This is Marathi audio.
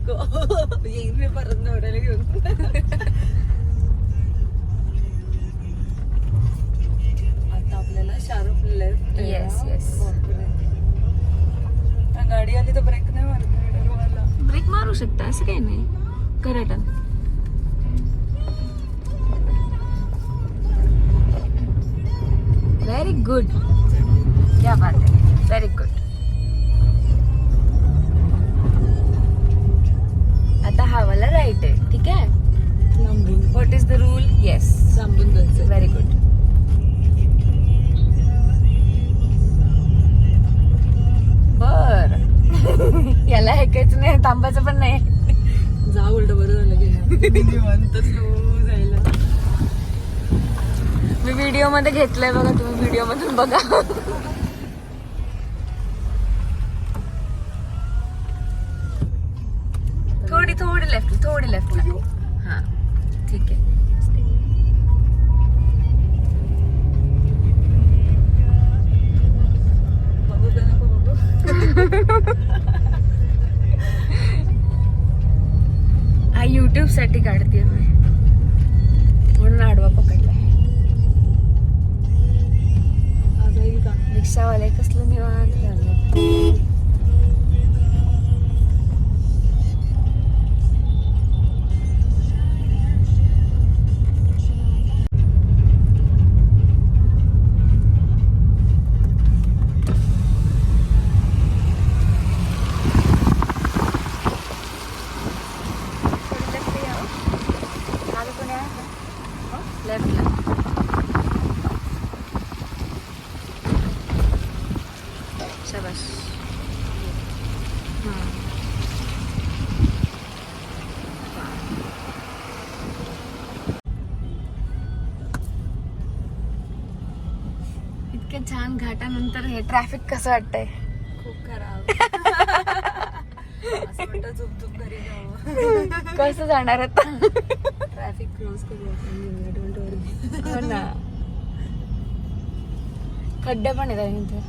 नको येईन मी परत नवऱ्याला घेऊन. आता आपल्याला शाहरुख लेफ्ट. Yes yes. गाडी आली तर ब्रेक नाही मारत. ब्रेक मारू शकता असं काही नाही. करा टर्न. Very good. क्या बात आहे. Very good. आता हा वाला राईट आहे. ठीक आहे. लांबून what is the rule? Yes. लांबून जायचं. Very good. बर. याला ऐकायचं नाही, थांबायचं पण नाही. जा उलट बरं झालं की निवांत स्लो जायला. मी व्हिडिओ मध्ये घेतलंय बघा, तुम्ही व्हिडिओ मधून बघा. थोडी लेफ्ट ना. हा ठीक आहे. बघू का नको बघू. हा युट्यूब साठी काढते मी, म्हणून आडवा पकडलाय. आज येईल का? रिक्षावाले कसलं निवांत झालं. लेफ्टला. शाबाश. इतक्या छान घाटानंतर हे ट्रॅफिक कसं वाटतंय? खूप खराब. असं वाटतं झुपझुप घरी जावं. कसं जाणार आता? ट्रॅफिक क्रॉस करू आपण. हो ना. खड्डे पण आहेत इथे.